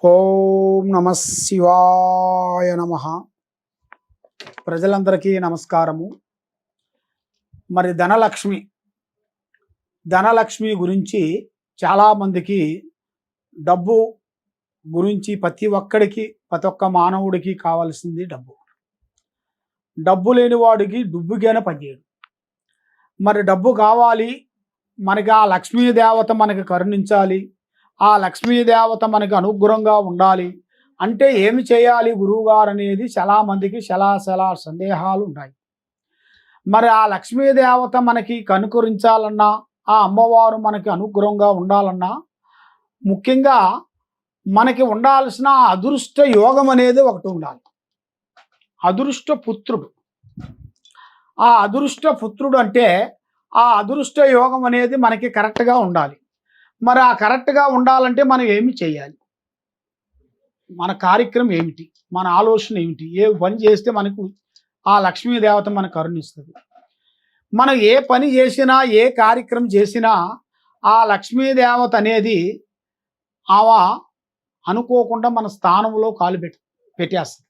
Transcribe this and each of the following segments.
ఓం నమ శివాయ నమ. ప్రజలందరికీ నమస్కారము. మరి ధనలక్ష్మి గురించి చాలామందికి డబ్బు గురించి ప్రతి ఒక్క మానవుడికి కావాల్సింది డబ్బు. డబ్బు లేని వాడికి డుబ్బుగానే పనిచేయడు. మరి డబ్బు కావాలి, మనకి ఆ లక్ష్మీ దేవత మనకి కరుణించాలి, ఆ లక్ష్మీదేవత మనకి అనుగ్రహంగా ఉండాలి అంటే ఏమి చేయాలి గురువుగారు అనేది చాలామందికి చాలా సందేహాలు ఉన్నాయి. మరి ఆ లక్ష్మీదేవత మనకి కనుకరించాలన్నా, ఆ అమ్మవారు మనకి అనుగ్రహంగా ఉండాలన్నా ముఖ్యంగా మనకి ఉండాల్సిన అదృష్ట యోగం అనేది ఒకటి ఉండాలి. అదృష్ట పుత్రుడు. ఆ అదృష్ట పుత్రుడు అంటే ఆ అదృష్ట యోగం అనేది మనకి కరెక్ట్గా ఉండాలి. మరి ఆ కరెక్ట్గా ఉండాలంటే మనం ఏమి చేయాలి, మన కార్యక్రమం ఏమిటి, మన ఆలోచన ఏమిటి, ఏ పని చేస్తే మనకు ఆ లక్ష్మీదేవత మనకు కరుణిస్తుంది. మనం ఏ పని చేసినా, ఏ కార్యక్రమం చేసినా ఆ లక్ష్మీదేవత అనేది ఆమె అనుకోకుండా మన స్థానంలో కాలు పెట్టేస్తుంది.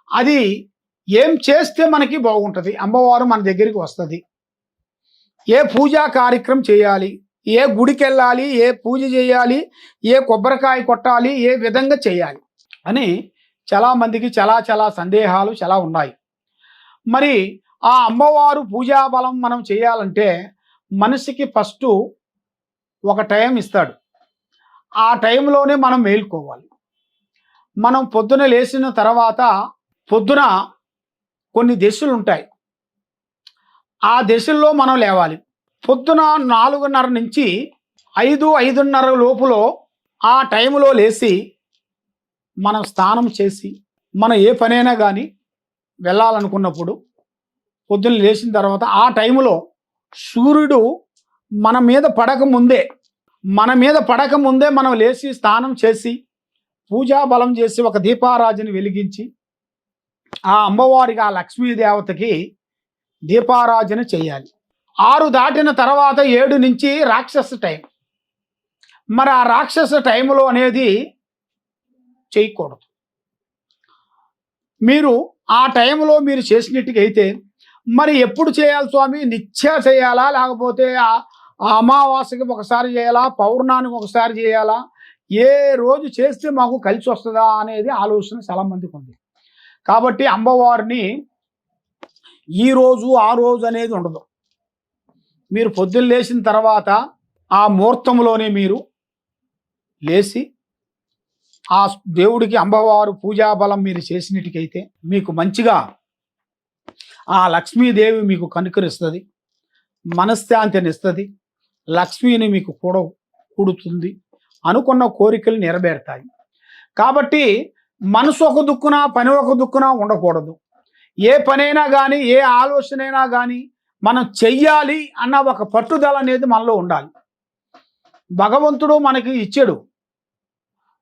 అది ఏం చేస్తే మనకి బాగుంటుంది, అమ్మవారు మన దగ్గరికి వస్తుంది. ఏ పూజా కార్యక్రమం చేయాలి, ఏ గుడికి వెళ్ళాలి, ఏ పూజ చేయాలి, ఏ కొబ్బరికాయ కొట్టాలి, ఏ విధంగా చేయాలి అని చాలామందికి చాలా సందేహాలు చాలా ఉన్నాయి. మరి ఆ అమ్మవారు పూజా బలం మనం చేయాలంటే మనిషికి ఫస్ట్ ఒక టైం ఇస్తాడు. ఆ టైంలోనే మనం మేల్కోవాలి. మనం పొద్దున లేచిన తర్వాత పొద్దున కొన్ని దశలు ఉంటాయి, ఆ దశల్లో మనం లేవాలి. పొద్దున 4:30 నుంచి 5:30 లోపులో ఆ టైంలో లేచి మనం స్నానం చేసి మనం ఏ పనైనా కానీ వెళ్ళాలనుకున్నప్పుడు పొద్దున్న లేచిన తర్వాత ఆ టైంలో సూర్యుడు మన మీద పడకముందే మనం లేచి స్నానం చేసి పూజా బలం చేసి ఒక దీపారాజుని వెలిగించి ఆ అమ్మవారికి, ఆ లక్ష్మీదేవతకి దీపారాజన చేయాలి. 6 దాటిన తర్వాత 7 నుంచి రాక్షస టైం. మరి ఆ రాక్షస టైంలో అనేది చేయకూడదు. మీరు ఆ టైంలో మీరు చేసినట్టుగా అయితే మరి ఎప్పుడు చేయాలి స్వామి? నిత్య చేయాలా, లేకపోతే ఆ అమావాస్యకి ఒకసారి చేయాలా, పౌర్ణానికి ఒకసారి చేయాలా, ఏ రోజు చేస్తే మాకు కలిసి వస్తుందా అనేది ఆలోచన చాలామందికి ఉంది. కాబట్టి అమ్మవారిని ఈ రోజు ఆ రోజు అనేది ఉండదు. మీరు పొద్దున్న లేచిన తర్వాత ఆ ముహూర్తంలోనే మీరు లేచి ఆ దేవుడికి అమ్మవారు పూజా బలం మీరు చేసినట్టుకైతే మీకు మంచిగా ఆ లక్ష్మీదేవి మీకు కనుకరిస్తుంది, మనశ్శాంతిని ఇస్తుంది, లక్ష్మిని మీకు కూడుతుంది, అనుకున్న కోరికలు నెరవేరుతాయి. కాబట్టి మనసు ఒక దుక్కున, పని ఒక దుక్కున ఉండకూడదు. ఏ పనైనా కానీ, ఏ ఆలోచన అయినా కానీ మనం చెయ్యాలి అన్న ఒక పట్టుదల అనేది మనలో ఉండాలి. భగవంతుడు మనకి ఇచ్చాడు,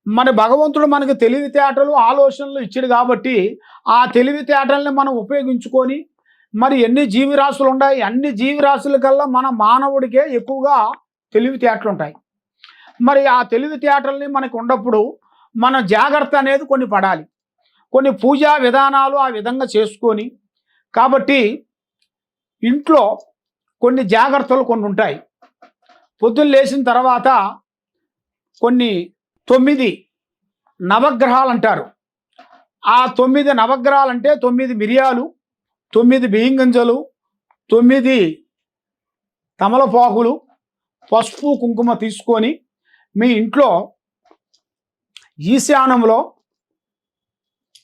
మన భగవంతుడు మనకి తెలివితేటలు, ఆలోచనలు ఇచ్చాడు. కాబట్టి ఆ తెలివితేటల్ని మనం ఉపయోగించుకొని మరి ఎన్ని జీవరాశులు ఉన్నాయి, అన్ని జీవరాశుల కల్లా మన మానవుడికే ఎక్కువగా తెలివితేటలు ఉంటాయి. మరి ఆ తెలివితేటల్ని మనకు ఉన్నప్పుడు మన జాగ్రత్త అనేది కొన్ని పడాలి. కొన్ని పూజా విధానాలు ఆ విధంగా చేసుకొని, కాబట్టి ఇంట్లో కొన్ని జాగ్రత్తలు కొన్ని ఉంటాయి. పొద్దున్న లేచిన తర్వాత కొన్ని 9 నవగ్రహాలు అంటారు. ఆ 9 నవగ్రహాలు అంటే 9 మిరియాలు, 9 బియ్యం గింజలు, 9 తమలపాకులు, పసుపు కుంకుమ తీసుకొని మీ ఇంట్లో ఈశాన్యంలో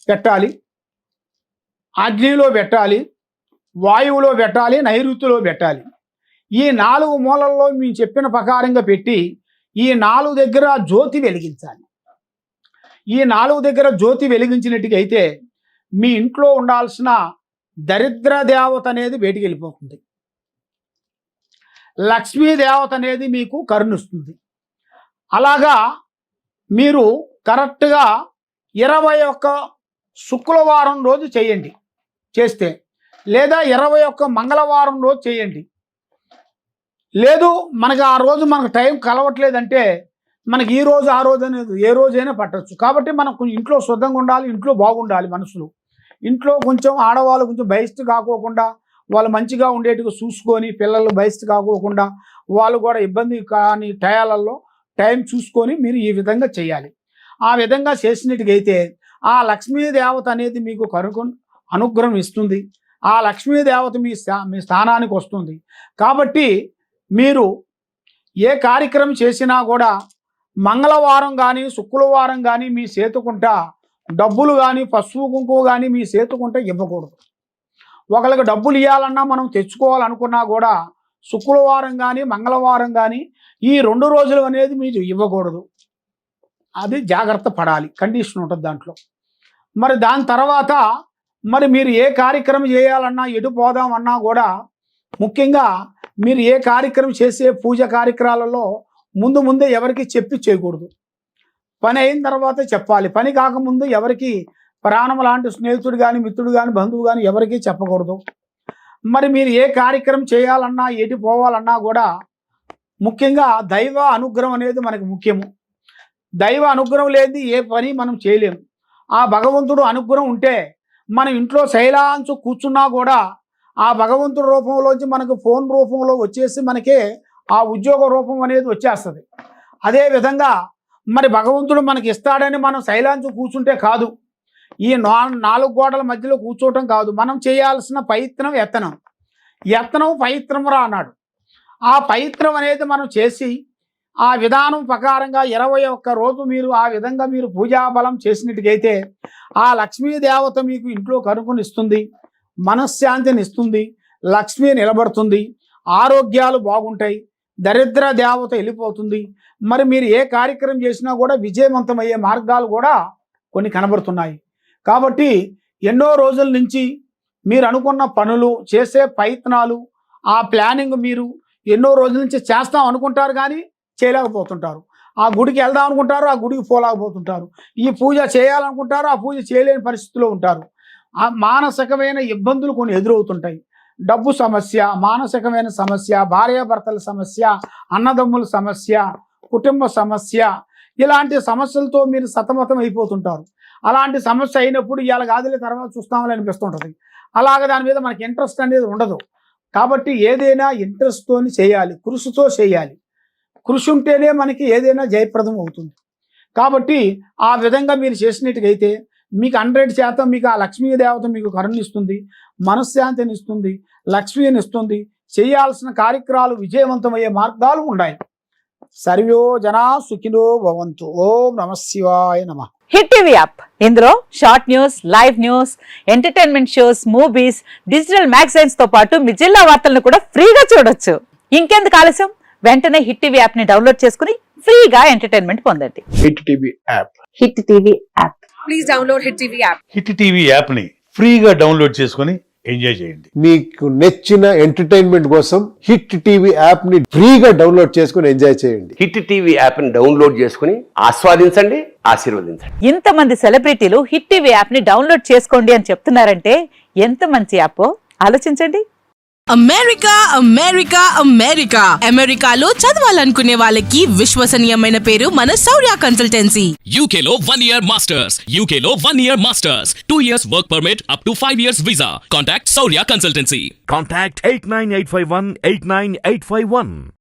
పెట్టాలి, అగ్నిలో పెట్టాలి, వాయువులో పెట్టాలి, నైరుతిలో పెట్టాలి. ఈ 4 మూలల్లో మేము చెప్పిన ప్రకారంగా పెట్టి ఈ 4 దగ్గర జ్యోతి వెలిగించాలి. ఈ 4 దగ్గర జ్యోతి వెలిగించినట్టుగా అయితే మీ ఇంట్లో ఉండాల్సిన దరిద్ర దేవత అనేది బయటికి వెళ్ళిపోతుంది, లక్ష్మీదేవత అనేది మీకు కరుణిస్తుంది. అలాగా మీరు కరెక్ట్గా 21 శుక్రవారం రోజు చేయండి. చేస్తే లేదా 21 మంగళవారం రోజు చేయండి. లేదు మనకు ఆ రోజు మనకు టైం కలవట్లేదంటే మనకి ఈ రోజు ఆ రోజు అనేది ఏ రోజైనా పట్టొచ్చు. కాబట్టి మనం ఇంట్లో శుద్ధంగా ఉండాలి, ఇంట్లో బాగుండాలి మనుషులు. ఇంట్లో కొంచెం ఆడవాళ్ళు కొంచెం బహిష్టు కాకోకుండా వాళ్ళు మంచిగా ఉండేట్టుగా చూసుకొని, పిల్లలు బహిష్టు కాకోకుండా వాళ్ళు కూడా ఇబ్బంది కాని టయాలలో టైం చూసుకొని మీరు ఈ విధంగా చేయాలి. ఆ విధంగా చేసినట్టుగైతే ఆ లక్ష్మీదేవత అనేది మీకు అనుగ్రహం ఇస్తుంది. ఆ లక్ష్మీదేవత మీ స్థానానికి వస్తుంది. కాబట్టి మీరు ఏ కార్యక్రమం చేసినా కూడా మంగళవారం కానీ శుక్రవారం కానీ మీ చేతుకుంట డబ్బులు కానీ పసుపు కుంకుమ కానీ మీ చేతుకుంట ఇవ్వకూడదు. ఒకళ్ళకి డబ్బులు ఇవ్వాలన్నా మనం తెచ్చుకోవాలనుకున్నా కూడా శుక్రవారం కానీ మంగళవారం కానీ ఈ 2 రోజులు అనేది మీరు ఇవ్వకూడదు. అది జాగ్రత్త పడాలి, కండిషన్ ఉంటుంది దాంట్లో. మరి దాని తర్వాత మరి మీరు ఏ కార్యక్రమం చేయాలన్నా ఎటు పోదామన్నా కూడా ముఖ్యంగా మీరు ఏ కార్యక్రమం చేసే పూజ కార్యక్రమాలలో ముందే ఎవరికి చెప్పి చేయకూడదు. పని అయిన తర్వాత చెప్పాలి. పని కాకముందు ఎవరికి ప్రాణం లాంటి స్నేహితుడు కానీ మిత్రుడు కానీ బంధువు కానీ ఎవరికి చెప్పకూడదు. మరి మీరు ఏ కార్యక్రమం చేయాలన్నా ఎటు పోవాలన్నా కూడా ముఖ్యంగా దైవ అనుగ్రహం అనేది మనకు ముఖ్యము. దైవ అనుగ్రహం లేనిది ఏ పని మనం చేయలేము. ఆ భగవంతుడు అనుగ్రహం ఉంటే మనం ఇంట్లో శైలాంచు కూర్చున్నా కూడా ఆ భగవంతుడి రూపంలోంచి మనకు ఫోన్ రూపంలో వచ్చేసి మనకే ఆ ఉద్యోగ రూపం అనేది వచ్చేస్తుంది. అదేవిధంగా మరి భగవంతుడు మనకి ఇస్తాడని మనం శైలాంచు కూర్చుంటే కాదు, ఈ 4 గోడల మధ్యలో కూర్చోవటం కాదు. మనం చేయాల్సిన ప్రయత్నం యత్నం పవిత్రమురా అన్నాడు. ఆ పవిత్రం అనేది మనం చేసి ఆ విధానం ప్రకారంగా 21 రోజు మీరు ఆ విధంగా మీరు పూజాబలం చేసినట్టుగైతే ఆ లక్ష్మీదేవత మీకు ఇంట్లో కనుగొనిస్తుంది, మనశ్శాంతిని ఇస్తుంది, లక్ష్మి నిలబడుతుంది, ఆరోగ్యాలు బాగుంటాయి, దరిద్ర దేవత వెళ్ళిపోతుంది. మరి మీరు ఏ కార్యక్రమం చేసినా కూడా విజయవంతమయ్యే మార్గాలు కూడా కొన్ని కనబడుతున్నాయి. కాబట్టి ఎన్నో రోజుల నుంచి మీరు అనుకున్న పనులు చేసే ప్రయత్నాలు ఆ ప్లానింగ్ మీరు ఎన్నో రోజుల నుంచి చేస్తాం అనుకుంటారు కానీ చేయలేకపోతుంటారు. ఆ గుడికి వెళ్దాం అనుకుంటారు, ఆ గుడికి పోలేకపోతుంటారు. ఈ పూజ చేయాలనుకుంటారు, ఆ పూజ చేయలేని పరిస్థితిలో ఉంటారు. ఆ మానసికమైన ఇబ్బందులు కొన్ని ఎదురవుతుంటాయి. డబ్బు సమస్య, మానసికమైన సమస్య, భార్యాభర్తల సమస్య, అన్నదమ్ముల సమస్య, కుటుంబ సమస్య, ఇలాంటి సమస్యలతో మీరు సతమతం అయిపోతుంటారు. అలాంటి సమస్య అయినప్పుడు ఇవాళ కాదులే తర్వాత చూస్తామని అనిపిస్తుంటుంది. అలాగే దాని మీద మనకి ఇంట్రెస్ట్ అనేది ఉండదు. కాబట్టి ఏదైనా ఇంట్రెస్ట్తో చేయాలి, కృషితో చేయాలి. కృషి ఉంటేనే మనకి ఏదైనా జయప్రదం అవుతుంది. కాబట్టి ఆ విధంగా మీరు చేసినట్టుగైతే మీకు 100% మీకు ఆ లక్ష్మీదేవత మీకు కరుణిస్తుంది, మనశ్శాంతిని ఇస్తుంది, లక్ష్మిని ఇస్తుంది. చేయాల్సిన కార్యక్రమాలు విజయవంతమయ్యే మార్గాలు ఉన్నాయి. సర్వో జనా సుఖినో భవంతు. ఓం నమః శివాయ నమః. హిట్ టీవీ యాప్, ఇందులో short news, live news, entertainment shows, movies, digital magazines తో పాటు మీ జిల్లా వార్తలను కూడా ఫ్రీగా చూడొచ్చు. ఇంకెందుకు ఆలస్యం, వెంటనే హిట్ టీవీ యాప్ ని డౌన్లోడ్ చేసుకుని ఫ్రీగా ఎంటర్టైన్మెంట్ పొందండి. Hit TV app. Hit TV app. Please download hit TV app. Hit TV app ని ఫ్రీగా డౌన్లోడ్ చేసుకుని ఎంజాయ్ చేయండి. మీకు నచ్చిన ఎంటర్టైన్మెంట్ కోసం హిట్ టీవీ యాప్ ని ఫ్రీగా డౌన్లోడ్ చేసుకుని ఎంజాయ్ చేయండి. హిట్ టీవీ యాప్ ని డౌన్లోడ్ చేసుకుని ఆస్వాదించండి, ఆశీర్వదించండి. ఇంతమంది సెలబ్రిటీలు హిట్ టీవీ యాప్ ని డౌన్లోడ్ చేసుకోండి అని చెప్తున్నారంటే ఎంత మంచి యాప్ ఆలోచించండి. అమెరికా అమెరికాలో చదవాలనుకునే వాళ్ళకి విశ్వసనీయమైన పేరు మన శౌర్య కన్సల్టెన్సీ. UK లో 1 year masters. 2 years work permit up to 5 years visa. Contact Saurya Consultancy. Contact 89851 89851.